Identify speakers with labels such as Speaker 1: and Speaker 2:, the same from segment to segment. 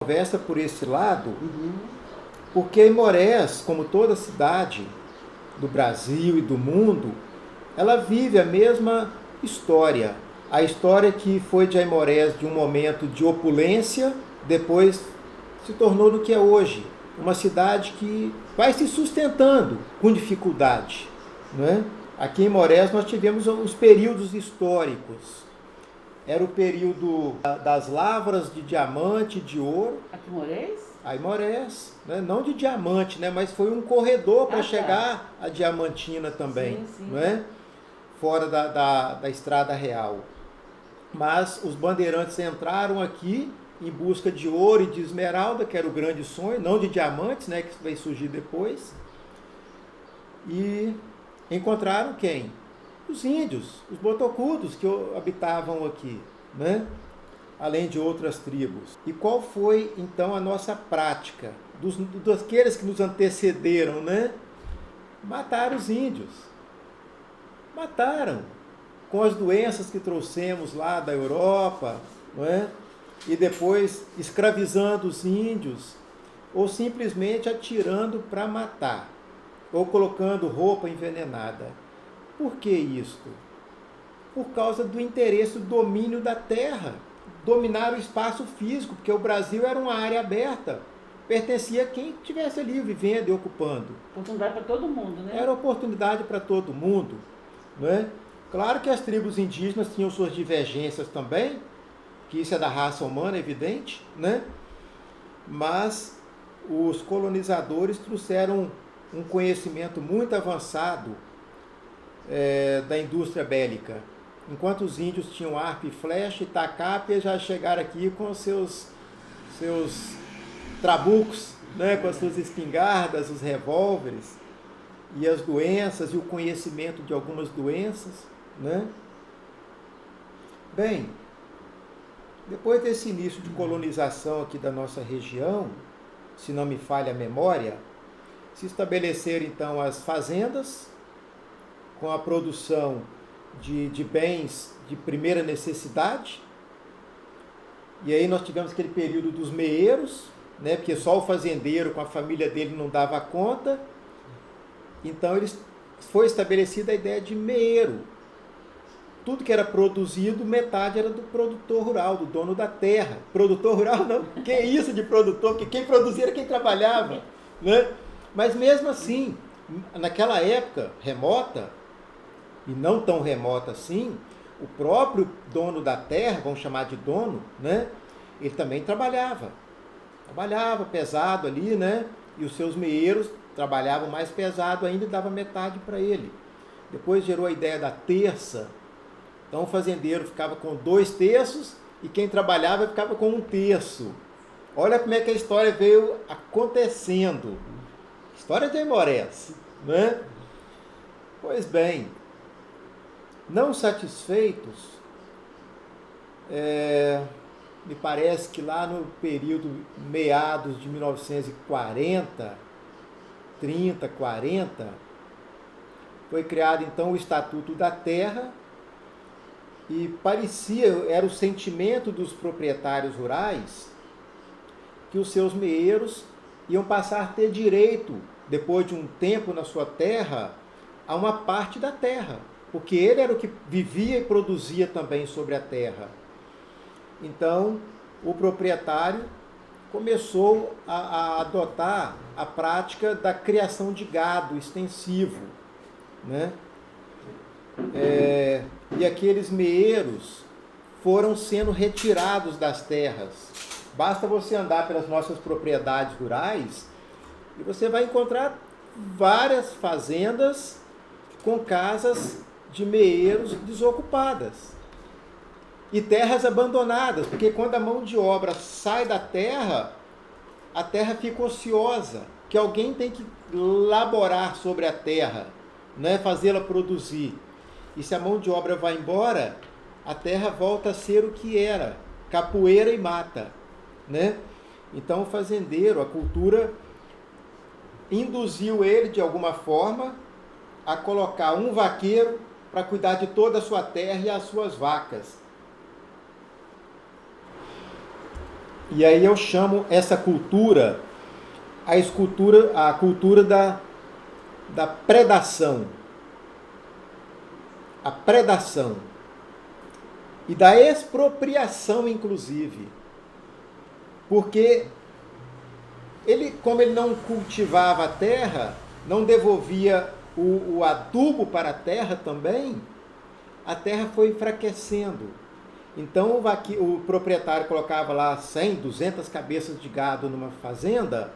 Speaker 1: conversa por esse lado, porque Aimorés, como toda cidade do Brasil e do mundo, ela vive a mesma história. A história que foi de Aimorés de um momento de opulência, depois se tornou no que é hoje. Uma cidade que vai se sustentando com dificuldade. Não é? Aqui em Aimorés nós tivemos os períodos históricos. Era o período das lavras de diamante e de ouro.
Speaker 2: Aqui Moraes?
Speaker 1: Aimorés, né? Não de diamante, né? Mas foi um corredor para
Speaker 2: tá.
Speaker 1: chegar a Diamantina também,
Speaker 2: Sim, sim.
Speaker 1: não é? Fora da Estrada Real. Mas os bandeirantes entraram aqui em busca de ouro e de esmeralda, que era o grande sonho, não de diamantes, né? Que vai surgir depois. E encontraram quem? Os índios, os botocudos que habitavam aqui, né? Além de outras tribos. E qual foi, então, a nossa prática? Daqueles que nos antecederam, né? Mataram os índios. Mataram. Com as doenças que trouxemos lá da Europa, não é? E depois escravizando os índios, ou simplesmente atirando para matar, ou colocando roupa envenenada. Por que isto? Por causa do interesse do domínio da terra. Dominar o espaço físico, porque o Brasil era uma área aberta. Pertencia a quem estivesse ali vivendo e ocupando.
Speaker 2: Oportunidade para todo mundo, né?
Speaker 1: Era oportunidade para todo mundo. Não é? Claro que as tribos indígenas tinham suas divergências também, que isso é da raça humana, é evidente, né? Mas os colonizadores trouxeram um conhecimento muito avançado da indústria bélica. Enquanto os índios tinham arco e flecha e tacape, eles já chegaram aqui com seus trabucos, né? Com as suas espingardas, os revólveres, e as doenças e o conhecimento de algumas doenças, né? Bem, depois desse início de colonização aqui da nossa região, se não me falha a memória, se estabeleceram então as fazendas, com a produção de bens de primeira necessidade. E aí nós tivemos aquele período dos meeiros, né? Porque só o fazendeiro com a família dele não dava conta. Então foi estabelecida a ideia de meeiro. Tudo que era produzido, metade era do produtor rural, do dono da terra. Produtor rural não, que isso de produtor? Porque quem produzia era quem trabalhava, né? Mas mesmo assim, naquela época remota, e não tão remota assim, o próprio dono da terra, vamos chamar de dono, né? Ele também trabalhava pesado ali, né? E os seus meeiros trabalhavam mais pesado ainda e dava metade para ele. Depois gerou a ideia da terça. Então o fazendeiro ficava com 2/3 e quem trabalhava ficava com 1/3. Olha como é que a história veio acontecendo. História de Aimorés, né? Pois bem, não satisfeitos, me parece que lá no período meados de 1940, 30, 40, foi criado então o Estatuto da Terra e era o sentimento dos proprietários rurais que os seus meeiros iam passar a ter direito, depois de um tempo na sua terra, a uma parte da terra, porque ele era o que vivia e produzia também sobre a terra. Então, o proprietário começou a adotar a prática da criação de gado extensivo, né? E aqueles meeiros foram sendo retirados das terras. Basta você andar pelas nossas propriedades rurais e você vai encontrar várias fazendas com casas de meeiros desocupadas e terras abandonadas, porque quando a mão de obra sai da terra, a terra fica ociosa, que alguém tem que laborar sobre a terra, né? Fazê-la produzir. E se a mão de obra vai embora, a terra volta a ser o que era, capoeira e mata, né? Então o fazendeiro, a cultura induziu ele de alguma forma a colocar um vaqueiro para cuidar de toda a sua terra e as suas vacas. E aí eu chamo essa cultura a cultura da predação. A predação. E da expropriação, inclusive. Porque como ele não cultivava a terra, não devolvia o adubo para a terra também, a terra foi enfraquecendo. Então o proprietário colocava lá 100, 200 cabeças de gado numa fazenda,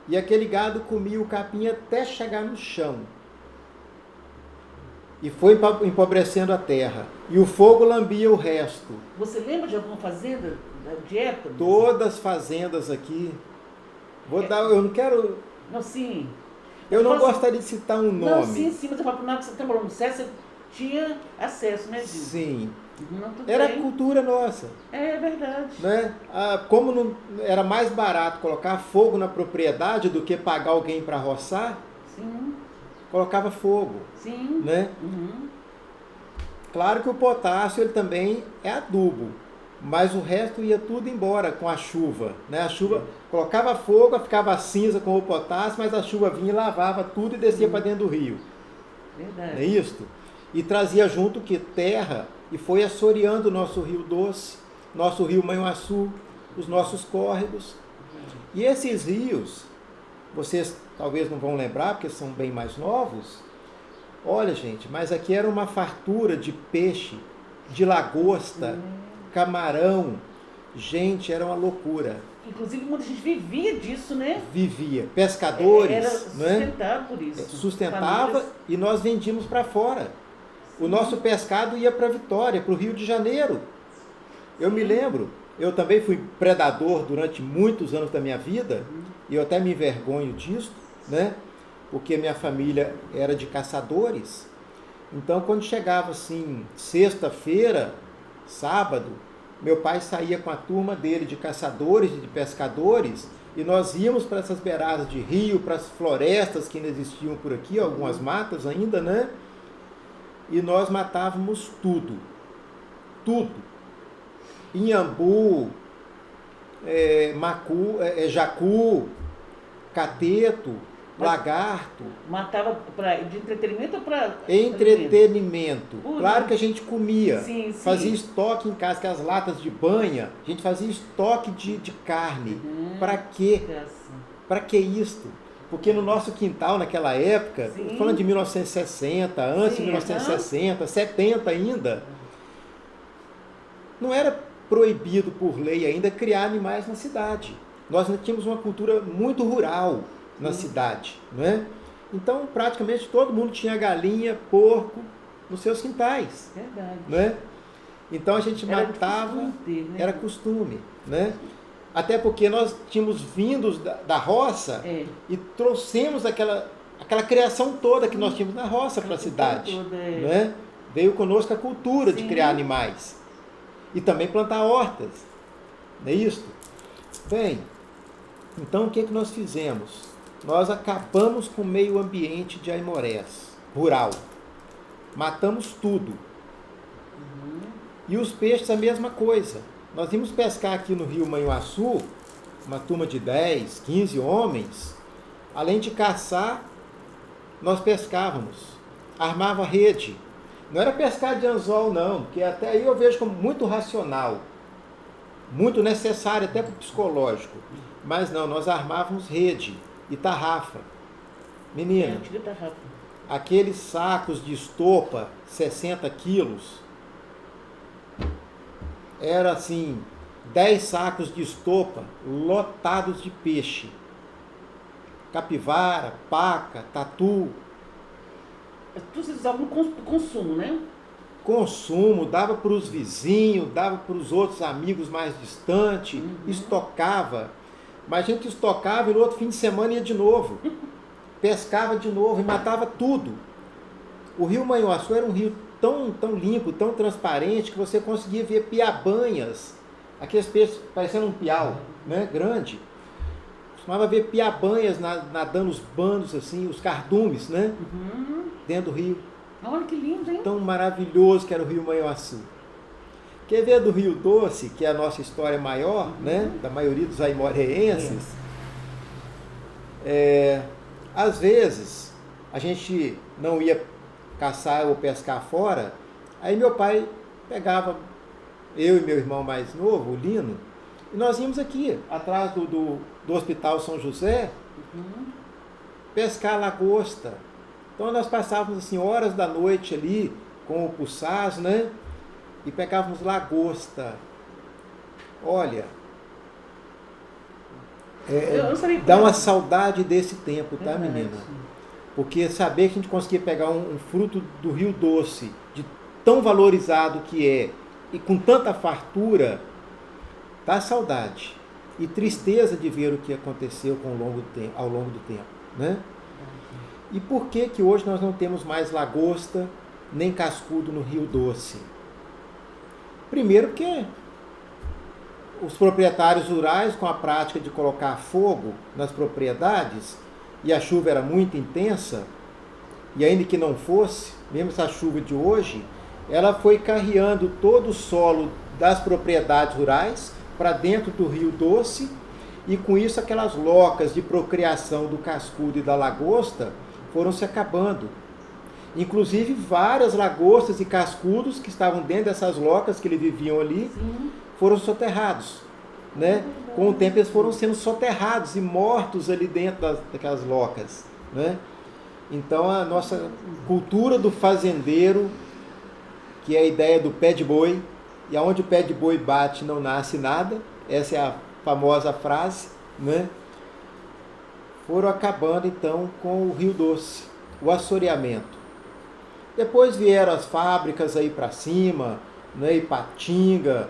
Speaker 1: e aquele gado comia o capim até chegar no chão. E foi empobrecendo a terra. E o fogo lambia o resto.
Speaker 2: Você lembra de alguma fazenda de época?
Speaker 1: Todas as fazendas aqui. Eu não quero...
Speaker 2: Não, sim.
Speaker 1: Eu não gostaria de citar um nome.
Speaker 2: Não, sim, mas eu falo, na que você está falando, você tinha acesso, né, Gil?
Speaker 1: Sim.
Speaker 2: Não,
Speaker 1: era a cultura nossa.
Speaker 2: É verdade.
Speaker 1: Né? Como não, era mais barato colocar fogo na propriedade do que pagar alguém para roçar,
Speaker 2: sim,
Speaker 1: colocava fogo.
Speaker 2: Sim.
Speaker 1: Né?
Speaker 2: Uhum.
Speaker 1: Claro que o potássio ele também é adubo, mas o resto ia tudo embora com a chuva. Né? A chuva colocava fogo, ficava cinza com o potássio, mas a chuva vinha e lavava tudo e descia para dentro do rio.
Speaker 2: Verdade.
Speaker 1: Não é isso? E trazia junto que terra, e foi assoreando o nosso rio Doce, nosso rio Manhuaçu, os nossos córregos. E esses rios, vocês talvez não vão lembrar, porque são bem mais novos. Olha, gente, mas aqui era uma fartura de peixe, de lagosta, camarão. Gente, era uma loucura.
Speaker 2: Inclusive, muita gente vivia disso, né?
Speaker 1: Vivia. Pescadores.
Speaker 2: Era sustentado,
Speaker 1: né?
Speaker 2: por isso.
Speaker 1: Sustentava. Famílias. E nós vendíamos para fora. Sim. O nosso pescado ia para Vitória, para o Rio de Janeiro. Eu me lembro. Eu também fui predador durante muitos anos da minha vida. E eu até me envergonho disso, né? Porque minha família era de caçadores. Então, quando chegava assim, sexta-feira, sábado, meu pai saía com a turma dele de caçadores e de pescadores, e nós íamos para essas beiradas de rio, para as florestas que ainda existiam por aqui, algumas matas ainda, né? E nós matávamos tudo. Tudo. Inhambu, jacu, cateto, lagarto.
Speaker 2: Matava de entretenimento ou para...
Speaker 1: Entretenimento. Claro que a gente comia.
Speaker 2: Sim, sim.
Speaker 1: Fazia estoque em casa, que as latas de banha, a gente fazia estoque de carne. Para quê? Para que isto? Porque no nosso quintal, naquela época, falando de 1960, antes de 1960, 70 ainda, não era proibido por lei ainda criar animais na cidade. Nós tínhamos uma cultura muito rural na cidade, não é? Então, praticamente todo mundo tinha galinha, porco nos seus quintais.
Speaker 2: Verdade.
Speaker 1: Não é? Então a gente matava, era costume, né? Até porque nós tínhamos vindos da roça e trouxemos aquela criação toda que nós tínhamos na roça para a cidade. Não é? Veio conosco a cultura de criar animais. E também plantar hortas. Não é isso? Bem, então o que nós fizemos? Nós acabamos com o meio ambiente de Aimorés, rural. Matamos tudo. E os peixes a mesma coisa. Nós íamos pescar aqui no rio Manhuaçu, uma turma de 10, 15 homens. Além de caçar, nós pescávamos. Armava rede. Não era pescar de anzol, não, porque até aí eu vejo como muito racional. Muito necessário até para o psicológico. Mas não, nós armávamos rede e tarrafa. Menina, aqueles sacos de estopa, 60 quilos, era assim, 10 sacos de estopa lotados de peixe. Capivara, paca, tatu.
Speaker 2: Vocês usavam no consumo, né?
Speaker 1: Consumo, dava para os vizinhos, dava para os outros amigos mais distantes, estocava. Mas a gente estocava e no outro fim de semana ia de novo. Pescava de novo e matava tudo. O rio Manhuaçu era um rio tão limpo, tão transparente, que você conseguia ver piabanhas. Aqueles peixes parecendo um piau, né? Grande. Costumava ver piabanhas nadando os bandos, assim, os cardumes, né? Dentro do rio.
Speaker 2: Olha que lindo, hein?
Speaker 1: Tão maravilhoso que era o rio Manhuaçu. Quer ver do Rio Doce, que é a nossa história maior, né? Da maioria dos aimorreenses. Às vezes, a gente não ia caçar ou pescar fora, aí meu pai pegava eu e meu irmão mais novo, o Lino, e nós íamos aqui, atrás do Hospital São José, pescar lagosta. Então nós passávamos assim, horas da noite ali, com o puçaz, né? E pegávamos lagosta. Olha, dá uma saudade desse tempo, tá, menina? Porque saber que a gente conseguia pegar um fruto do Rio Doce, de tão valorizado que é, e com tanta fartura, dá saudade. E tristeza de ver o que aconteceu ao longo do tempo, né? E por que que hoje nós não temos mais lagosta, nem cascudo no Rio Doce? Primeiro porque os proprietários rurais, com a prática de colocar fogo nas propriedades, e a chuva era muito intensa, e ainda que não fosse, mesmo essa chuva de hoje, ela foi carreando todo o solo das propriedades rurais para dentro do Rio Doce, e com isso aquelas locas de procriação do cascudo e da lagosta foram se acabando. Inclusive várias lagostas e cascudos que estavam dentro dessas locas que eles viviam ali, foram soterrados, né? Com o tempo eles foram sendo soterrados e mortos ali dentro daquelas locas, né? Então a nossa cultura do fazendeiro, que é a ideia do pé de boi, e aonde o pé de boi bate não nasce nada, essa é a famosa frase, né? Foram acabando então com o Rio Doce, o assoreamento. Depois vieram as fábricas aí para cima, né? Ipatinga,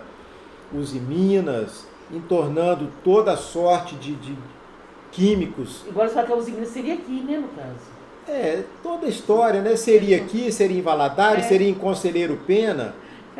Speaker 1: Usiminas, entornando toda sorte de químicos.
Speaker 2: Agora você fala que a Usiminas seria aqui, né, no caso?
Speaker 1: Toda a história, né? Seria aqui, seria em Valadares, seria em Conselheiro Pena,